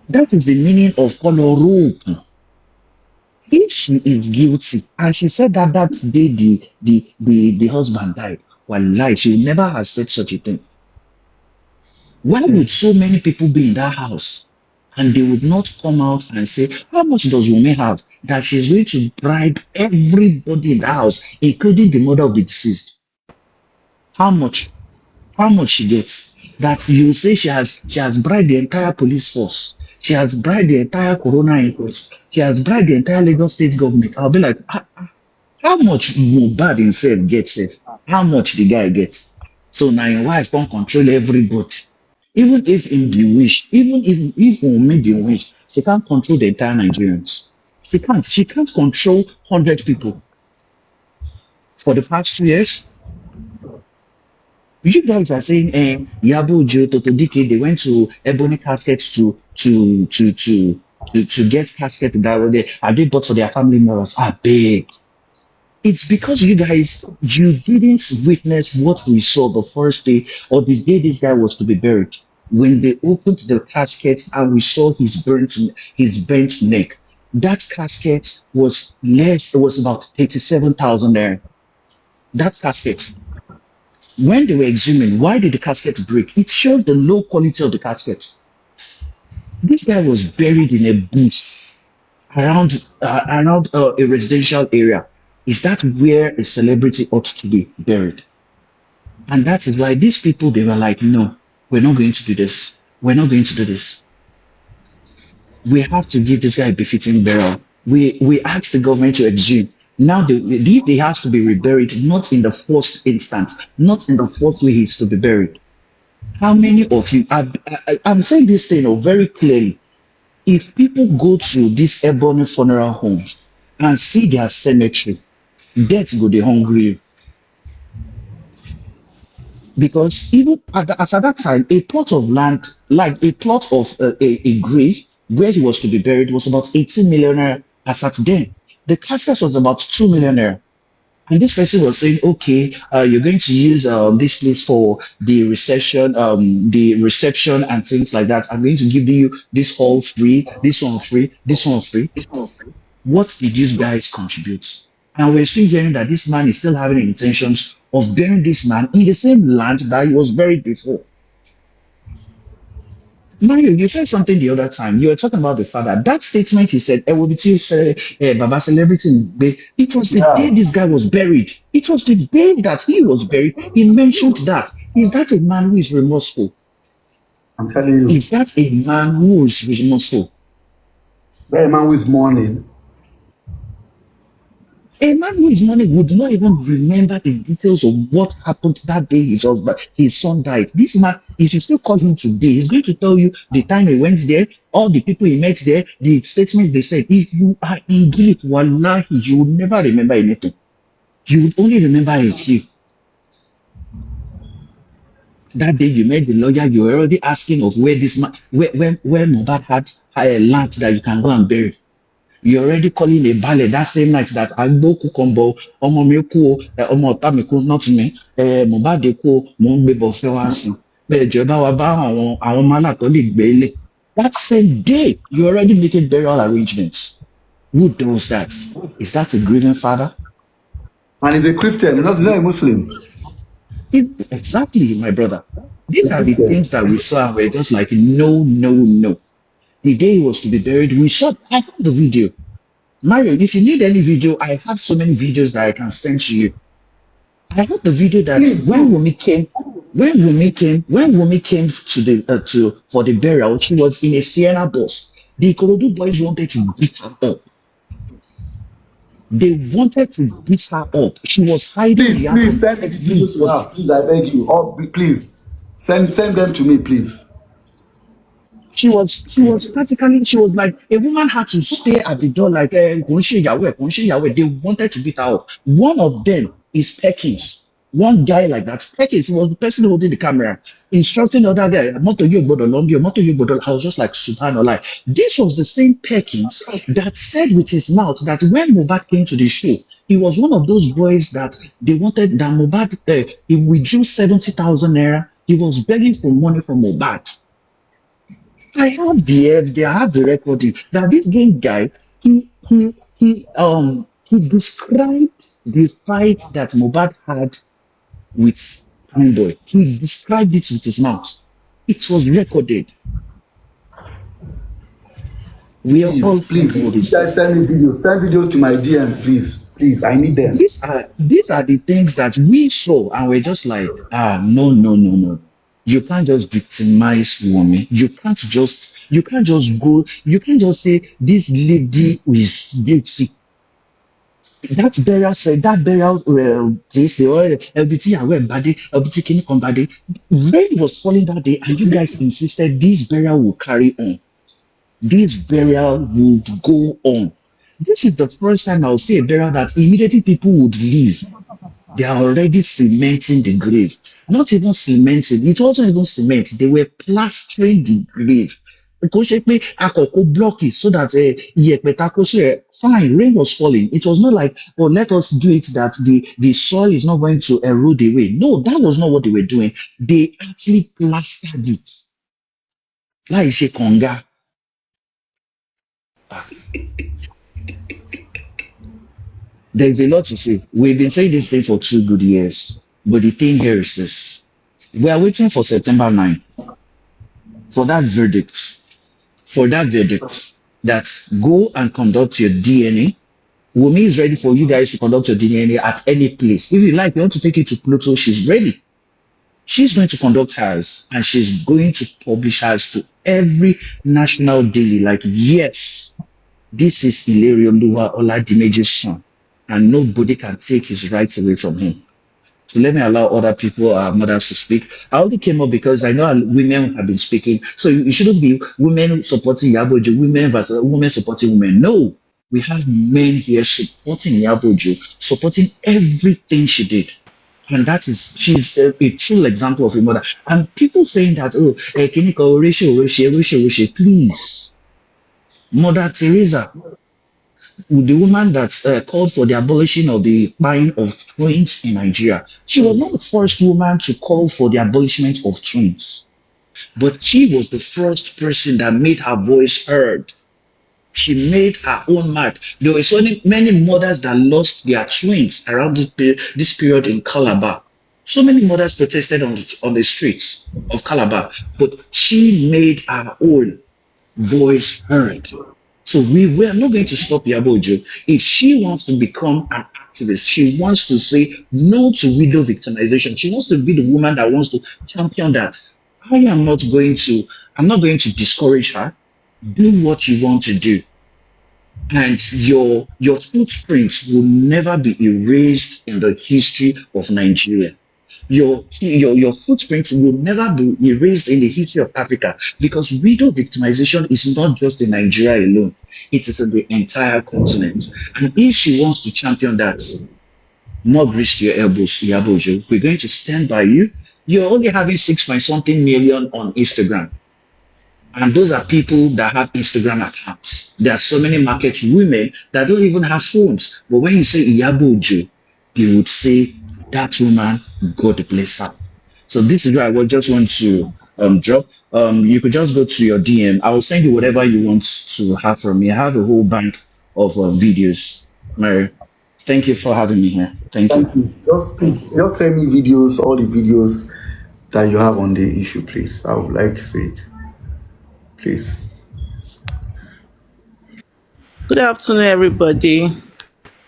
That is the meaning of Olorogun. If she is guilty, and she said that that day the husband died, wallahi, she would never have said such a thing. Why would so many people be in that house and they would not come out and say, how much does Wunmi have that she's going to bribe everybody in the house, including the mother of the deceased? How much? How much she gets? That you say she has bribed the entire police force. She has bribed the entire corona inquest. She has bribed the entire Lagos state government. I'll be like, how much Mohbad himself gets it? How much the guy gets? So now your wife can't control everybody. Even if in the wish, even if Wunmi the wish, she can't control the entire Nigerians. She can't. She can't control 100 people. For the past 2 years, you guys are saying, Yabo Joe, Toto Dike, they went to Ebony Caskets to get caskets that were there. Are they bought for their family members? I beg. It's because you didn't witness what we saw the first day or the day this guy was to be buried. When they opened the casket and we saw his bent neck, that casket was less, it was about 37,000 there. That casket. When they were exhuming, why did the casket break? It shows the low quality of the casket. This guy was buried in a bush around a residential area. Is that where a celebrity ought to be buried? And that is why these people, they were like, no, we're not going to do this. We're not going to do this. We have to give this guy a befitting burial. We asked the government to exhume. Now they have to be reburied, not in the first instance, not in the first way he's to be buried. How many of you? I'm saying this thing very clearly. If people go to these Ebony funeral homes and see their cemetery, death go dey hungry. Because even as at that time, a plot of land, like a plot of a grave where he was to be buried, was about 18 million naira as at then. The casket was about 2 million naira. And this person was saying, okay, you're going to use this place for the reception and things like that. I'm going to give you this hall free, this one free, this one free. What did you guys contribute? And we're still hearing that this man is still having intentions of burying this man in the same land that he was buried before. Mario, you said something the other time. You were talking about the father. That statement he said, Baba celebrity. It was the Yeah, day this guy was buried. It was the day that he was buried. He mentioned that. Is that a man who is remorseful? I'm telling you. Is that a man who is remorseful? That man who is mourning. A man who is mourning would not even remember the details of what happened that day his son died. This man, if you still call him today, he's going to tell you the time he went there, all the people he met there, the statements they said. If you are in grief, wallahi, you will never remember anything. You would only remember a few. That day you met the lawyer, you were already asking of where this man, where Mohbad had a land that you can go and bury. You're already calling a ballet that same night that Agboku Combo, Omo mi kú o, Ọmọ ọ̀tá mi kú, not me, Mohbad kú o, mò ń gbé bọ̀ fẹ́ wá sí. Bẹ́ẹ̀ jọba wa bá àwọn ọmọ alátọ́ lè gbé ilé. That same day, you're already making burial arrangements. Who does that? Is that a grieving father? And he's a Christian, he's not a Muslim. Exactly, my brother. He's These a are the Christian. things that we saw and we're just like, no, no, no. The day he was to be buried, I have the video. Mario, if you need any video, I have so many videos that I can send to you. I have the video that Please when do. Wumi came to for the burial, she was in a Sienna bus. The Ikorodu boys wanted to beat her up. They wanted to beat her up. She was hiding Please behind send me the videos you everybody. have. Please, I beg you. Oh, please send them to me, please. She was like a woman had to stay at the door like kò ń ṣe ìyàwó ẹ̀, kò ń ṣe ìyàwó ẹ̀. They wanted to beat her up. One of them is Perkins. One guy like that. Perkins was the person holding the camera, instructing the other guy, mọ́tò yóò gbọdọ̀ lọ bí o, mọ́tò yóò gbọdọ̀. I was just like, subhanallah. This was the same Perkins that said with his mouth that when Mohbad came to the show, he was one of those boys that they wanted that Mohbad, he withdrew 70,000 naira. He was begging for money from Mohbad. I have the recording that this gay guy he described the fight that Mohbad had with Boy. He described it with his mouth. It was recorded. We Please, all please, heard if all you these guys things. send videos to my DM, please. Please, I need them. These are the things that we saw, and we're just like, no, no, no, no. You can't just victimize women. You can't just say this lady is guilty. That burial place, they were LBT and went bad, LBT can come bad. Rain was falling that day, and you guys insisted this burial will carry on. This burial would go on. This is the first time I'll see a burial that immediately people would leave. They are already cementing the grave. Not even cementing, it wasn't even cement. They were plastering the grave. Kò ṣe pé akọ̀kọ̀ block it so that iyẹ̀pẹ̀ ta kó sí ẹ̀ fine, rain was falling. It was not like, oh, let us do it that the soil is not going to erode away. No, that was not what they were doing. They actually plastered it. Láì ṣe kànga. Ah, there's a lot to say. We've been saying this thing for 2 good years. But the thing here is this. We are waiting for September 9 for that verdict. For that verdict. That go and conduct your DNA. Wumi is ready for you guys to conduct your DNA at any place. If you like, you want to take it to Pluto, she's ready. She's going to conduct hers and she's going to publish hers to every national daily. Like, yes, this is Ilario Lua Oladimeji's son, and nobody can take his rights away from him. So let me allow other people, mothers to speak. I only came up because I know women have been speaking. So it shouldn't be women supporting Yabojo, women versus women supporting women. No, we have men here supporting Yabojo, supporting everything she did. And that is, she's a true example of a mother. And people saying that, oh, Kiniko, Rishi, please. Mother Teresa, the woman that called for the abolition of the buying of twins in Nigeria. She was not the first woman to call for the abolishment of twins, but she was the first person that made her voice heard. She made her own mark. There were so many mothers that lost their twins around this period in Calabar. So many mothers protested on the streets of Calabar, but she made her own voice heard. So we were not going to stop Yabojo. If she wants to become an activist, she wants to say no to widow victimization. She wants to be the woman that wants to champion that. I'm not going to discourage her. Do what you want to do. And your footprints will never be erased in the history of Nigeria. Your footprint will never be erased in the history of Africa because widow victimization is not just in Nigeria alone, it is in the entire continent. And if she wants to champion that, more grease to your elbows, Yabojo. We're going to stand by you. You're only having 6 point something million on Instagram. And those are people that have Instagram accounts. There are so many market women that don't even have phones. But when you say Iyabojo, they would say that woman, God bless her. So this is where I would just want to drop. You could just go to your DM. I will send you whatever you want to have from me. I have a whole bank of videos. Mary, thank you for having me here. Thank you. Thank you. Just please, just send me videos, all the videos that you have on the issue, please. I would like to see it. Please. Good afternoon, everybody.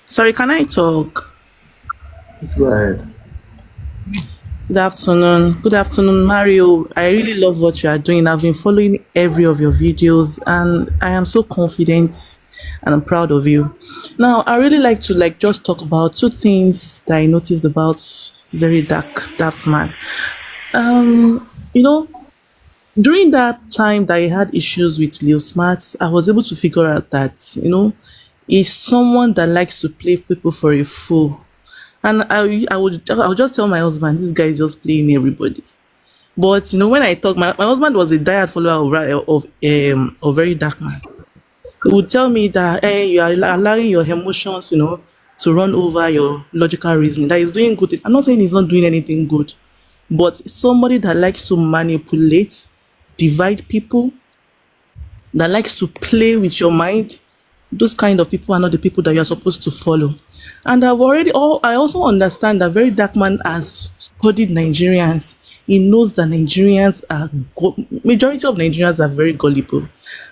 Sorry, can I talk? Go ahead. Good afternoon. Good afternoon, Mario. I really love what you are doing. I've been following every of your videos, and I am so confident and I'm proud of you. Now, I really like to just talk about two things that I noticed about very dark man. Um, you know, during that time that I had issues with Leo Smart, I was able to figure out that he's someone that likes to play people for a fool. And I would just tell my husband, this guy is just playing everybody. But when I talk, my husband was a diehard follower of very dark man. He would tell me that you are allowing your emotions, to run over your logical reasoning. That he's doing good. I'm not saying he's not doing anything good, but somebody that likes to manipulate, divide people, that likes to play with your mind, those kind of people are not the people that you're supposed to follow. And I also understand that very dark man has studied Nigerians. He knows that majority of Nigerians are very gullible.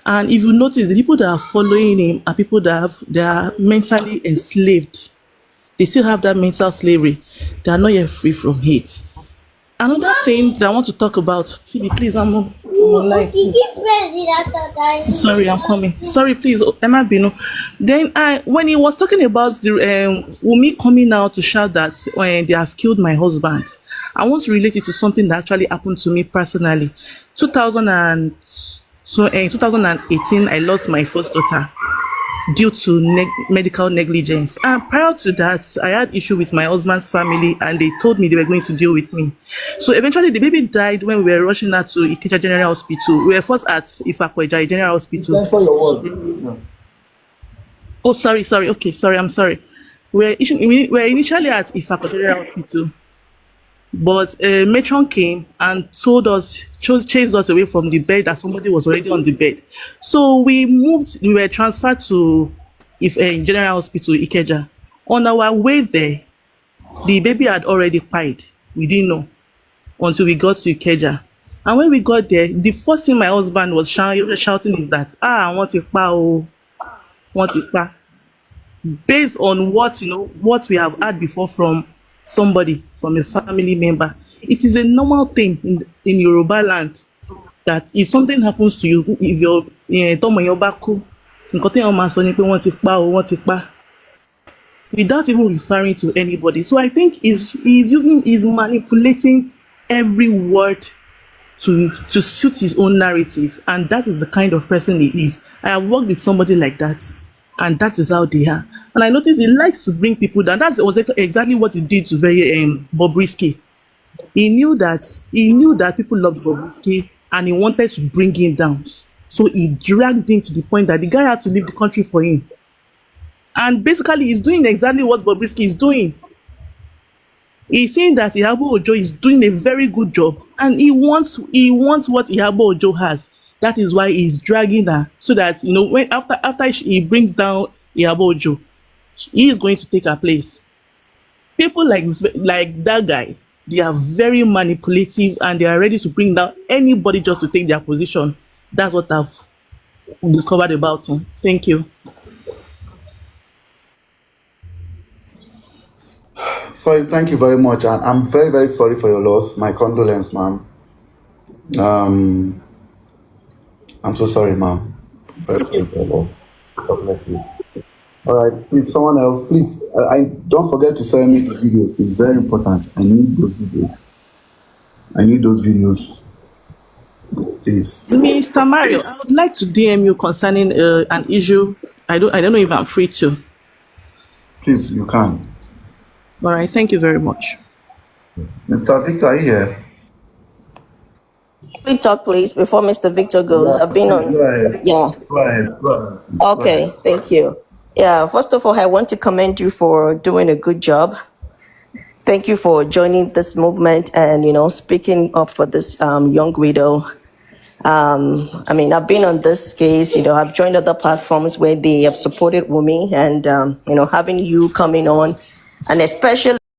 And if you notice, the people that are following him are people they are mentally enslaved. They still have that mental slavery. They are not yet free from it. Another thing that I want to talk about, Phoebe, please, I'm online. Sorry, I'm coming. Sorry, please, Emma Bino. Then when he was talking about the Wumi coming out to shout that when they have killed my husband, I want to relate it to something that actually happened to me personally. 2018, I lost my first daughter due to medical negligence. And prior to that, I had issue with my husband's family, and they told me they were going to deal with me. So eventually, the baby died when we were rushing her to Ikeja General Hospital. We were first at Ifakweja General Hospital. Thanks for your word. Oh, sorry. Okay, sorry, I'm sorry. We were initially at Ifakweja General Hospital, but a matron came and chased us away from the bed as somebody was already on the bed. So we were transferred to General Hospital, Ikeja. On our way there, the baby had already died. We didn't know until we got to Ikeja. And when we got there, the first thing my husband was shouting is that, I want to pa, oh, want to pa. Based on what we have had before from somebody, from a family member. It is a normal thing in Yoruba land that if something happens to you, if you're in your back, without even referring to anybody. So I think he's manipulating every word to suit his own narrative, and that is the kind of person he is. I have worked with somebody like that, and that is how they are. And I noticed he likes to bring people down. That was exactly what he did to Bobrisky. He knew that people loved Bobrisky, and he wanted to bring him down. So he dragged him to the point that the guy had to leave the country for him. And basically, he's doing exactly what Bobrisky is doing. He's saying that Iyabo Ojo is doing a very good job, and he wants what Iyabo Ojo has. That is why he's dragging her, so that when after he brings down Iyabo Ojo, he is going to take her place. People like that guy, they are very manipulative, and they are ready to bring down anybody just to take their position. That's what I've discovered about him. Thank you. Sorry, thank you very much. And I'm very, very sorry for your loss. My condolence, ma'am. I'm so sorry, ma'am. Very sorry for your loss. God bless you. All right, please, someone else, please. I don't forget to send me the videos. It's very important. I need those videos. Please. Mr. Mario, I would like to DM you concerning an issue. I don't know if I'm free to. Please, you can. All right, thank you very much. Mr. Victor, are you here? Quick talk, please, before Mr. Victor goes. I've been on. Go ahead. Yeah. Go ahead. Okay, thank you. Yeah, first of all, I want to commend you for doing a good job. Thank you for joining this movement and, speaking up for this young widow. I've been on this case, I've joined other platforms where they have supported Wumi, and, having you coming on, and especially